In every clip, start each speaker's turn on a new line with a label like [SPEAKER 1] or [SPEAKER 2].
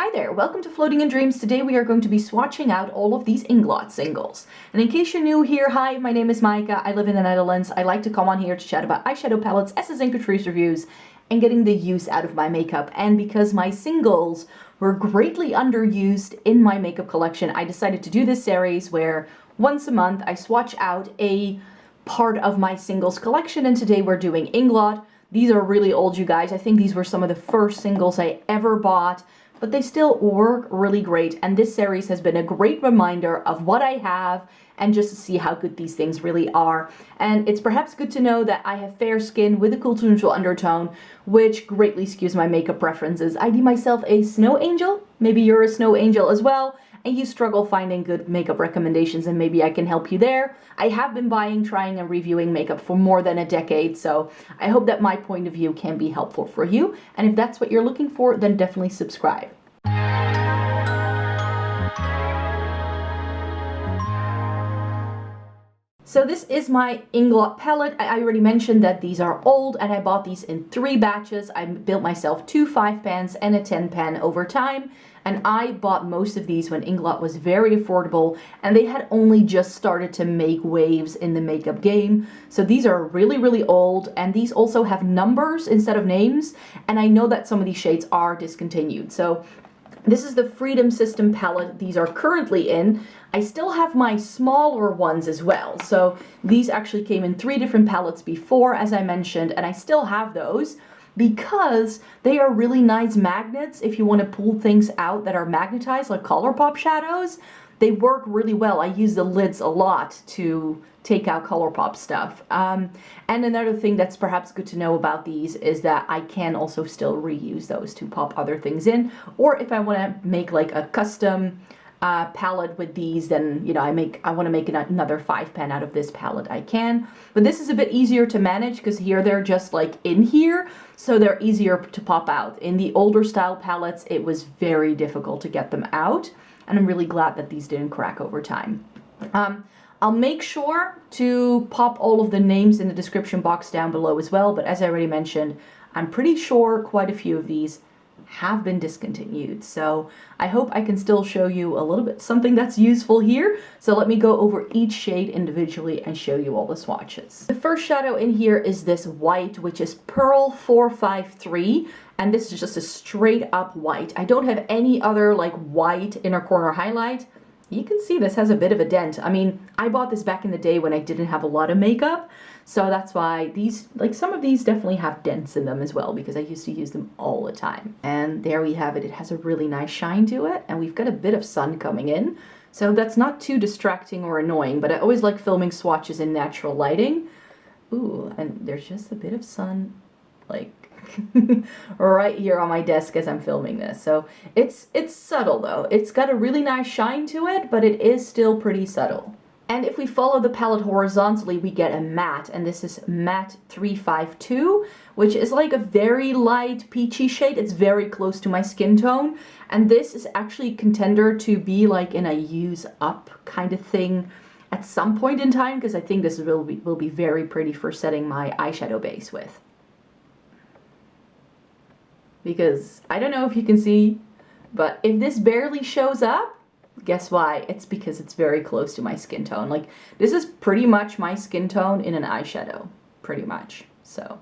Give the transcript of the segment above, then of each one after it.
[SPEAKER 1] Hi there, welcome to Floating in Dreams. Today we are going to be swatching out all of these Inglot singles. And in case you're new here, hi, my name is Maaike. I live in the Netherlands. I like to come on here to chat about eyeshadow palettes, Essence and Catrice reviews, and getting the use out of my makeup. And because my singles were greatly underused in my makeup collection, I decided to do this series where once a month I swatch out a part of my singles collection, and today we're doing Inglot. These are really old, you guys. I think these were some of the first singles I ever bought, but they still work really great, and this series has been a great reminder of what I have and just to see how good these things really are. And it's perhaps good to know that I have fair skin with a cool to neutral undertone, which greatly skews my makeup preferences. I deem myself a snow angel. Maybe you're a snow angel as well, and you struggle finding good makeup recommendations, and maybe I can help you there. I have been buying, trying, and reviewing makeup for more than a decade, so I hope that my point of view can be helpful for you. And if that's what you're looking for, then definitely subscribe. So this is my Inglot palette. I already mentioned that these are old, and I bought these in 3 batches. I built myself 2 5-pans and a 10-pan over time, and I bought most of these when Inglot was very affordable, and they had only just started to make waves in the makeup game. So these are really, really old, and these also have numbers instead of names, and I know that some of these shades are discontinued. So this is the Freedom System palette these are currently in. I still have my smaller ones as well. So these actually came in 3 different palettes before, as I mentioned, and I still have those because they are really nice magnets if you want to pull things out that are magnetized, like ColourPop shadows. They work really well. I use the lids a lot to take out ColourPop stuff. And another thing that's perhaps good to know about these is that I can also still reuse those to pop other things in. Or if I want to make like a custom palette with these, then you know I want to make another 5-pan out of this palette, I can. But this is a bit easier to manage because here they're just like in here, so they're easier to pop out. In the older style palettes, it was very difficult to get them out, and I'm really glad that these didn't crack over time. I'll make sure to pop all of the names in the description box down below as well, but as I already mentioned, I'm pretty sure quite a few of these have been discontinued. So I hope I can still show you a little bit something that's useful here. So let me go over each shade individually and show you all the swatches. The first shadow in here is this white, which is Pearl 453. And this is just a straight up white. I don't have any other like white inner corner highlight. You can see this has a bit of a dent. I mean, I bought this back in the day when I didn't have a lot of makeup. So that's why these, like some of these definitely have dents in them as well, because I used to use them all the time. And there we have it. It has a really nice shine to it. And we've got a bit of sun coming in. So that's not too distracting or annoying, but I always like filming swatches in natural lighting. Ooh, and there's just a bit of sun, like right here on my desk as I'm filming this. So it's subtle though. It's got a really nice shine to it, but it is still pretty subtle. And if we follow the palette horizontally, we get a matte, and this is matte 352, which is like a very light peachy shade. It's very close to my skin tone, and this is actually a contender to be like in a use up kind of thing at some point in time, because I think this will be very pretty for setting my eyeshadow base with. Because I don't know if you can see, but if this barely shows up, guess why? It's because it's very close to my skin tone. Like, this is pretty much my skin tone in an eyeshadow, pretty much. So,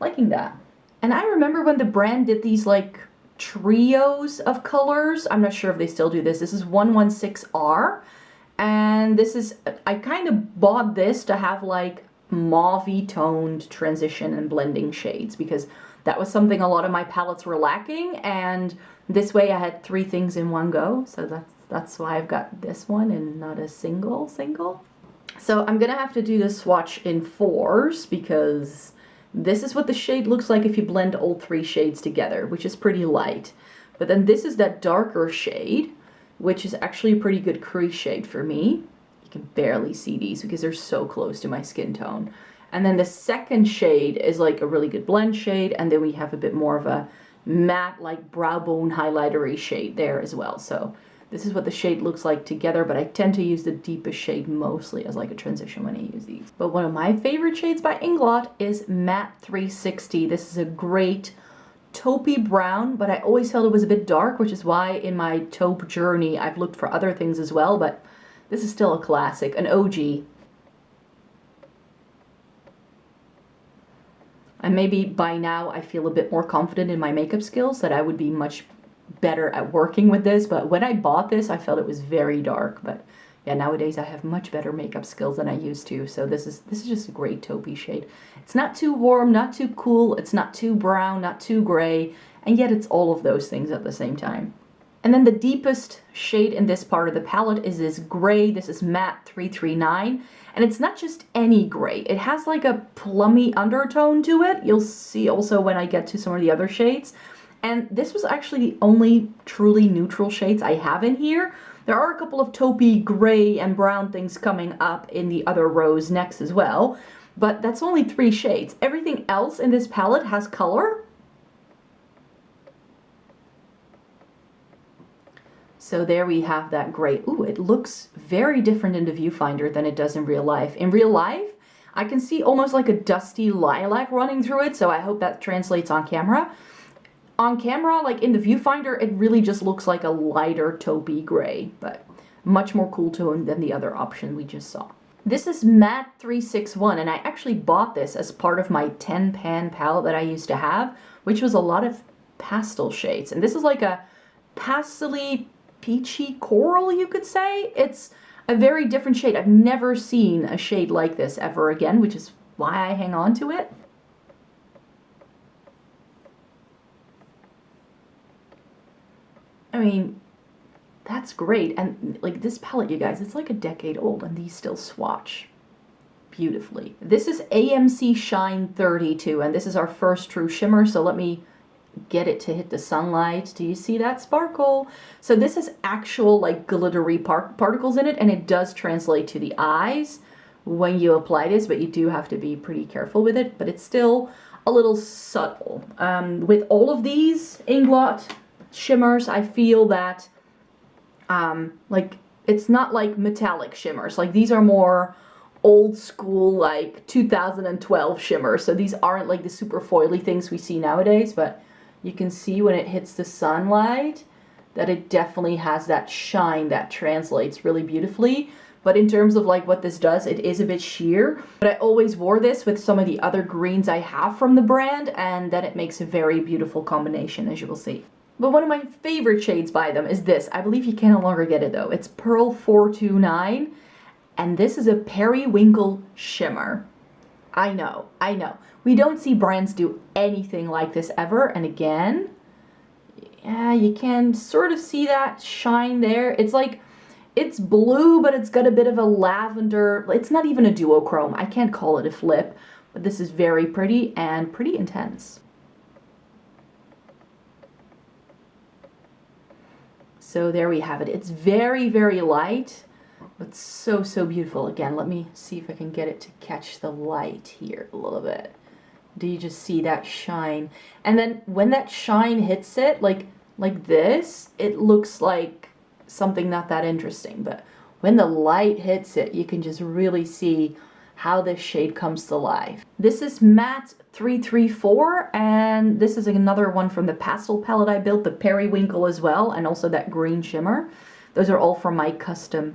[SPEAKER 1] liking that. And I remember when the brand did these like trios of colors. I'm not sure if they still do this. This is 116R, and this is, I kind of bought this to have like mauve-y toned transition and blending shades, because that was something a lot of my palettes were lacking, and this way I had 3 things in one go. So that's why I've got this one and not a single. So I'm gonna have to do this swatch in 4s, because this is what the shade looks like if you blend all 3 shades together, which is pretty light. But then this is that darker shade, which is actually a pretty good crease shade for me. You can barely see these because they're so close to my skin tone. And then the second shade is like a really good blend shade, and then we have a bit more of a matte, like brow bone highlightery shade there as well. So this is what the shade looks like together, but I tend to use the deepest shade mostly as like a transition when I use these. But one of my favorite shades by Inglot is Matte 360. This is a great taupey brown, but I always felt it was a bit dark, which is why in my taupe journey I've looked for other things as well, but this is still a classic, an OG. And maybe by now I feel a bit more confident in my makeup skills, that I would be much better at working with this, but when I bought this I felt it was very dark. But yeah, nowadays I have much better makeup skills than I used to, so this is just a great taupey shade. It's not too warm, not too cool, it's not too brown, not too gray, and yet it's all of those things at the same time. And then the deepest shade in this part of the palette is this gray. This is matte 339, and it's not just any gray. It has like a plummy undertone to it. You'll see also when I get to some of the other shades. And this was actually the only truly neutral shades I have in here. There are a couple of taupey gray and brown things coming up in the other rows next as well, but that's only 3 shades. Everything else in this palette has color. So there we have that gray. Ooh, it looks very different in the viewfinder than it does in real life. In real life, I can see almost like a dusty lilac running through it, so I hope that translates on camera. On camera, like in the viewfinder, it really just looks like a lighter taupey gray, but much more cool tone than the other option we just saw. This is matte 361, and I actually bought this as part of my 10 pan palette that I used to have, which was a lot of pastel shades. And this is like a pastel-y, peachy coral, you could say. It's a very different shade. I've never seen a shade like this ever again, which is why I hang on to it. I mean, that's great. And like this palette, you guys, it's like a decade old and these still swatch beautifully. This is AMC Shine 32, and this is our first true shimmer. So let me get it to hit the sunlight. Do you see that sparkle? So this is actual like glittery particles in it, and it does translate to the eyes when you apply this, but you do have to be pretty careful with it, but it's still a little subtle. With all of these INGLOT shimmers, I feel that like it's not like metallic shimmers. Like these are more old school, like 2012 shimmers. So these aren't like the super foily things we see nowadays, but you can see when it hits the sunlight that it definitely has that shine that translates really beautifully. But in terms of like what this does, it is a bit sheer. But I always wore this with some of the other greens I have from the brand, and then it makes a very beautiful combination, as you will see. But one of my favorite shades by them is this. I believe you can no longer get it though. It's Pearl 429, and this is a periwinkle shimmer. I know. We don't see brands do anything like this ever, and again, yeah, you can sort of see that shine there. It's like, it's blue, but it's got a bit of a lavender. It's not even a duochrome. I can't call it a flip, but this is very pretty and pretty intense. So there we have it. It's very, very light, but so, so beautiful. Again, let me see if I can get it to catch the light here a little bit. Do you just see that shine? And then when that shine hits it, like this, it looks like something not that interesting. But when the light hits it, you can just really see how this shade comes to life. This is matte 334, and this is another one from the pastel palette I built, the periwinkle as well, and also that green shimmer. Those are all from my custom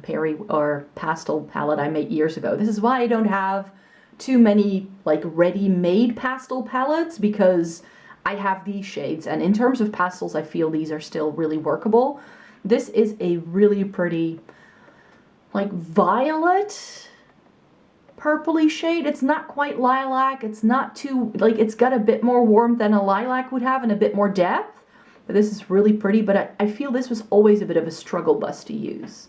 [SPEAKER 1] pastel palette I made years ago. This is why I don't have too many like ready-made pastel palettes, because I have these shades, and in terms of pastels I feel these are still really workable. This is a really pretty like violet purpley shade. It's not quite lilac. It's not too, like, it's got a bit more warmth than a lilac would have and a bit more depth. But this is really pretty, but I feel this was always a bit of a struggle bus to use.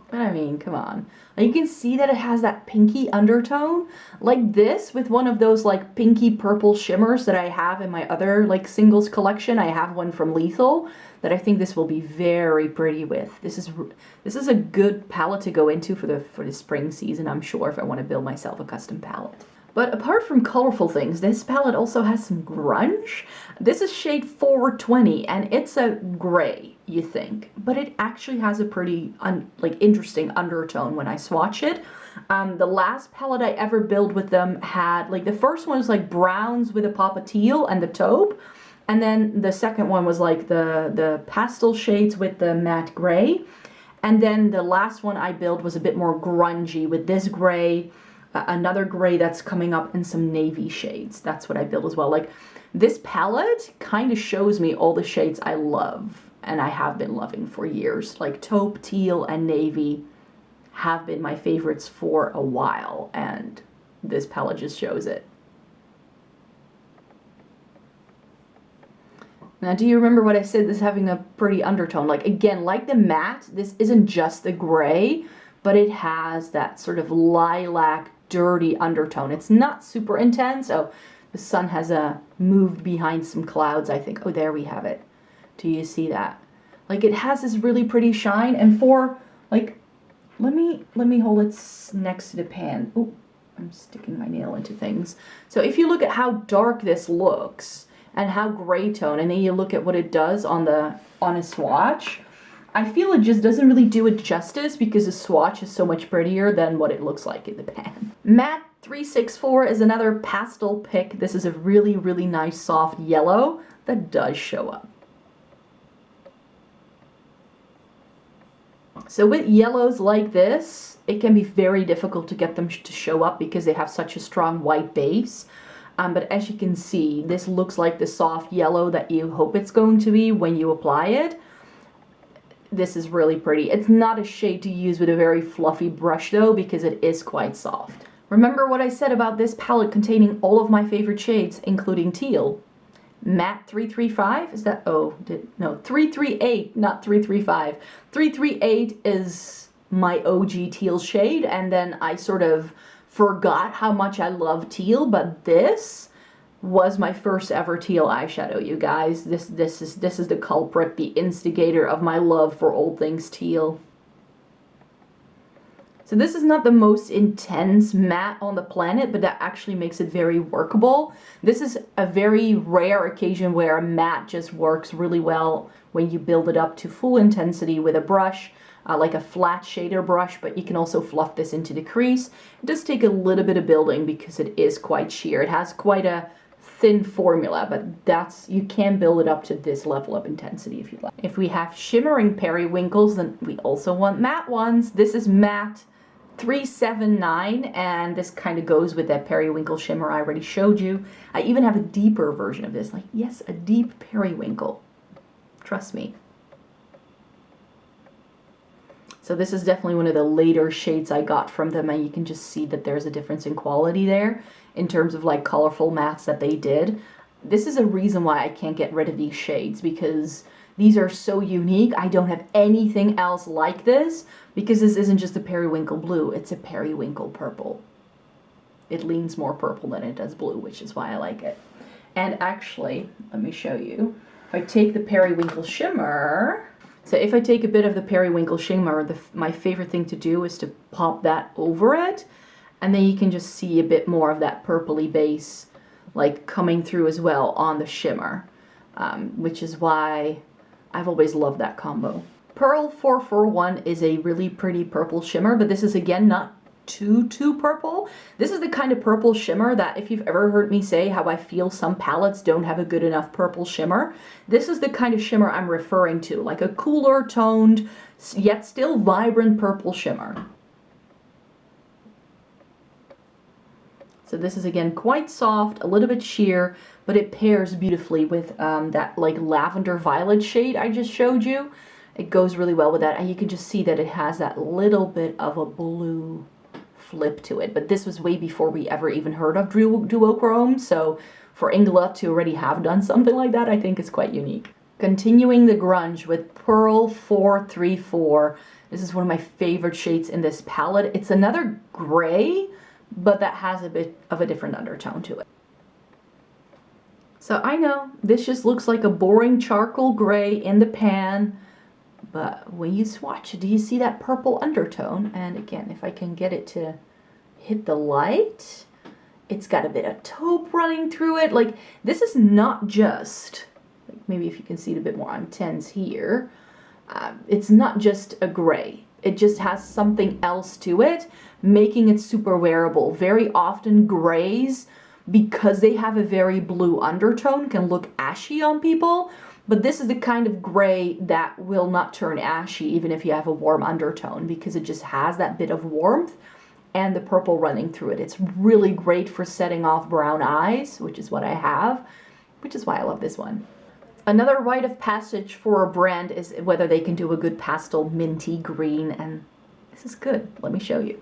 [SPEAKER 1] But I mean, come on. You can see that it has that pinky undertone. Like this, with one of those like pinky purple shimmers that I have in my other like singles collection. I have one from Lethal that I think this will be very pretty with. This is a good palette to go into for the spring season, I'm sure, if I want to build myself a custom palette. But apart from colorful things, this palette also has some grunge. This is shade 420, and it's a gray, you think, but it actually has a pretty like interesting undertone when I swatch it. The last palette I ever built with them had, like, the first one was like browns with a pop of teal and the taupe. And then the second one was like the pastel shades with the matte gray. And then the last one I built was a bit more grungy with this gray, another gray that's coming up, in some navy shades. That's what I built as well. Like, this palette kind of shows me all the shades I love and I have been loving for years. Like taupe, teal, and navy have been my favorites for a while, and this palette just shows it. Now, do you remember what I said, this having a pretty undertone? Like, again, like the matte, this isn't just the gray, but it has that sort of lilac, dirty undertone. It's not super intense. Oh, the sun has moved behind some clouds, I think. Oh, there we have it. Do you see that? Like, it has this really pretty shine, and for, like, let me hold it next to the pan. Oh, I'm sticking my nail into things. So if you look at how dark this looks, and how gray tone, and then you look at what it does on a swatch, I feel it just doesn't really do it justice, because the swatch is so much prettier than what it looks like in the pan. Matte 364 is another pastel pick. This is a really, really nice soft yellow that does show up. So with yellows like this, it can be very difficult to get them to show up because they have such a strong white base. But as you can see, this looks like the soft yellow that you hope it's going to be when you apply it. This is really pretty. It's not a shade to use with a very fluffy brush though, because it is quite soft. Remember what I said about this palette containing all of my favorite shades, including teal. Matte 335, is that, no, 338, not 335. 338 is my OG teal shade, and then I sort of forgot how much I love teal, but this was my first ever teal eyeshadow, you guys. This is the culprit, the instigator of my love for all things teal. So this is not the most intense matte on the planet, but that actually makes it very workable. This is a very rare occasion where a matte just works really well when you build it up to full intensity with a brush. Like a flat shader brush, but you can also fluff this into the crease. It does take a little bit of building because it is quite sheer. It has quite a thin formula, but you can build it up to this level of intensity if you like. If we have shimmering periwinkles, then we also want matte ones. This is matte 379, and this kind of goes with that periwinkle shimmer I already showed you. I even have a deeper version of this, like, yes, a deep periwinkle. Trust me. So this is definitely one of the later shades I got from them, and you can just see that there's a difference in quality there in terms of like colorful mattes that they did. This is a reason why I can't get rid of these shades, because these are so unique. I don't have anything else like this, because this isn't just a periwinkle blue, it's a periwinkle purple. It leans more purple than it does blue, which is why I like it. And actually, let me show you. If I take the periwinkle shimmer, so if I take a bit of the periwinkle shimmer, my favorite thing to do is to pop that over it, and then you can just see a bit more of that purpley base like coming through as well on the shimmer, which is why I've always loved that combo. Pearl 441 is a really pretty purple shimmer, but this is again not too purple. This is the kind of purple shimmer that, if you've ever heard me say how I feel some palettes don't have a good enough purple shimmer, this is the kind of shimmer I'm referring to, like a cooler toned yet still vibrant purple shimmer. So this is again quite soft, a little bit sheer, but it pairs beautifully with that like lavender violet shade I just showed you. It goes really well with that, and you can just see that it has that little bit of a blue flip to it. But this was way before we ever even heard of duochrome, so for INGLOT to already have done something like that, I think is quite unique. Continuing the grunge with Pearl 434. This is one of my favorite shades in this palette. It's another gray, but that has a bit of a different undertone to it. So I know this just looks like a boring charcoal gray in the pan, but when you swatch it, do you see that purple undertone? And again, if I can get it to hit the light, it's got a bit of taupe running through it. Like, this is not just, like, maybe if you can see it a bit more, I'm tense here. It's not just a gray. It just has something else to it, making it super wearable. Very often grays, because they have a very blue undertone, can look ashy on people, but this is the kind of gray that will not turn ashy even if you have a warm undertone, because it just has that bit of warmth and the purple running through it. It's really great for setting off brown eyes, which is what I have, which is why I love this one. Another rite of passage for a brand is whether they can do a good pastel minty green, and this is good. Let me show you.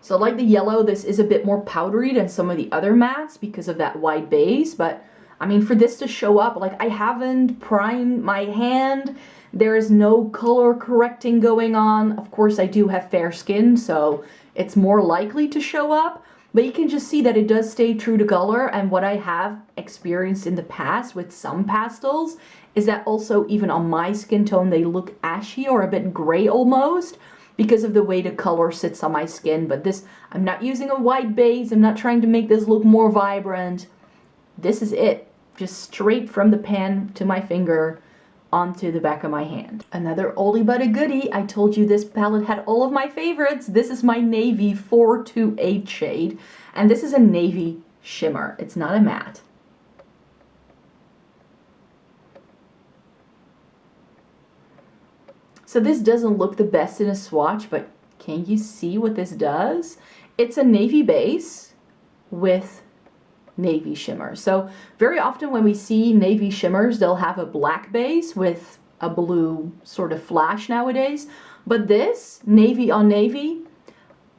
[SPEAKER 1] So like the yellow, this is a bit more powdery than some of the other mattes because of that white base, but I mean, for this to show up, like I haven't primed my hand, there is no color correcting going on. Of course, I do have fair skin, so it's more likely to show up, but you can just see that it does stay true to color. And what I have experienced in the past with some pastels is that also even on my skin tone, they look ashy or a bit gray almost, because of the way the color sits on my skin. But this, I'm not using a white base, I'm not trying to make this look more vibrant. This is it, just straight from the pan to my finger onto the back of my hand. Another oldie but a goodie. I told you this palette had all of my favorites. This is my navy 428 shade, and this is a navy shimmer. It's not a matte. So this doesn't look the best in a swatch, but can you see what this does? It's a navy base with navy shimmer. So very often when we see navy shimmers, they'll have a black base with a blue sort of flash nowadays. But this, navy on navy,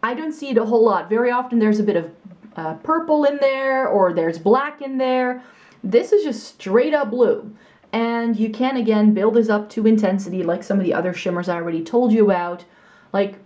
[SPEAKER 1] I don't see it a whole lot. Very often there's a bit of purple in there, or there's black in there. This is just straight up blue. And you can, again, build this up to intensity like some of the other shimmers I already told you about. Like,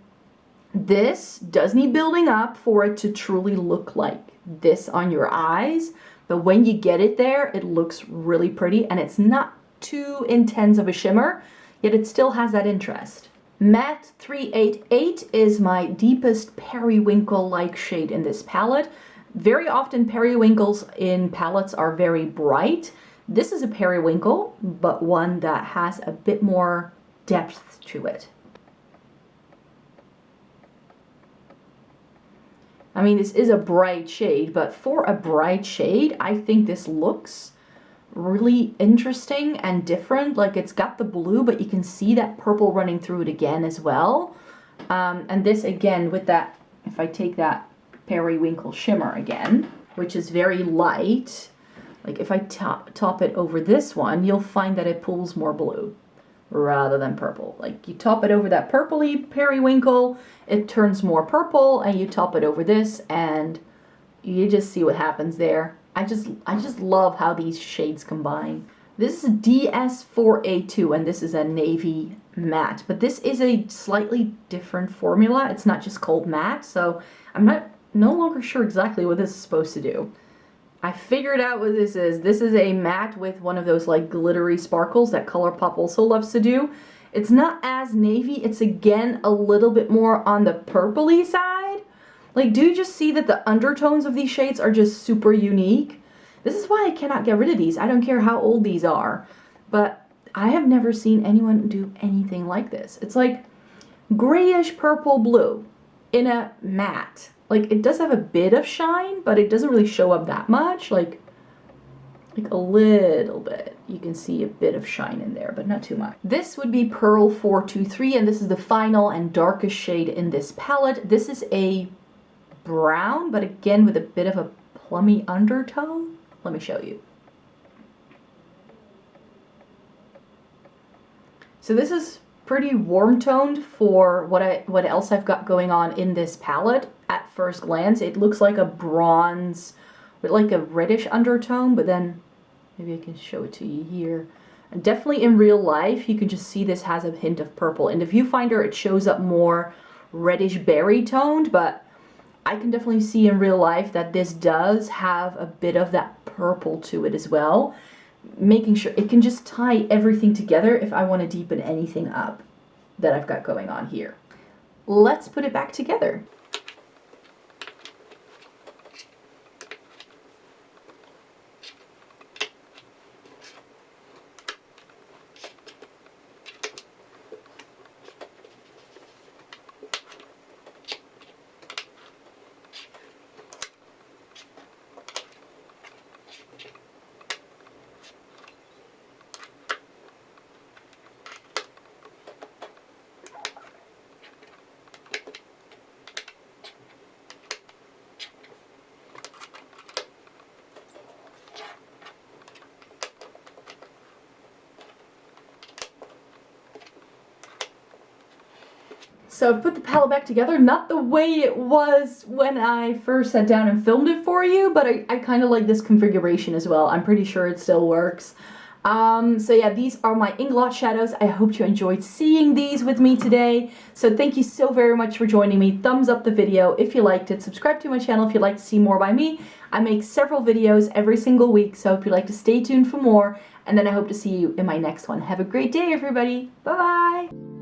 [SPEAKER 1] this does need building up for it to truly look like this on your eyes. But when you get it there, it looks really pretty, and it's not too intense of a shimmer, yet it still has that interest. Matte 388 is my deepest periwinkle-like shade in this palette. Very often periwinkles in palettes are very bright. This is a periwinkle, but one that has a bit more depth to it. I mean, this is a bright shade, but for a bright shade, I think this looks really interesting and different. Like, it's got the blue, but you can see that purple running through it again as well. And this, again, with that, if I take that periwinkle shimmer again, which is very light, like if I top it over this one, you'll find that it pulls more blue rather than purple. Like, you top it over that purpley periwinkle, it turns more purple, and you top it over this, and you just see what happens there. I just love how these shades combine. This is DS4A2, and this is a navy matte, but this is a slightly different formula. It's not just called matte, so I'm no longer sure exactly what this is supposed to do. I figured out what this is. This is a matte with one of those like glittery sparkles that ColourPop also loves to do. It's not as navy. It's again a little bit more on the purpley side. Like, do you just see that the undertones of these shades are just super unique? This is why I cannot get rid of these. I don't care how old these are, but I have never seen anyone do anything like this. It's like grayish purple blue in a matte. Like, it does have a bit of shine, but it doesn't really show up that much. Like a little bit. You can see a bit of shine in there, but not too much. This would be Pearl 423, and this is the final and darkest shade in this palette. This is a brown, but again with a bit of a plummy undertone. Let me show you. So this is pretty warm toned for what else I've got going on in this palette. At first glance, it looks like a bronze with like a reddish undertone, but then maybe I can show it to you here. And definitely in real life, you can just see this has a hint of purple. In the viewfinder, it shows up more reddish berry toned, but I can definitely see in real life that this does have a bit of that purple to it as well, making sure it can just tie everything together if I want to deepen anything up that I've got going on here. Let's put it back together. So I've put the palette back together, not the way it was when I first sat down and filmed it for you, but I kind of like this configuration as well. I'm pretty sure it still works. So yeah, these are my Inglot shadows. I hope you enjoyed seeing these with me today. So thank you so very much for joining me. Thumbs up the video if you liked it. Subscribe to my channel if you'd like to see more by me. I make several videos every single week, so if you'd like to stay tuned for more, and then I hope to see you in my next one. Have a great day, everybody. Bye-bye.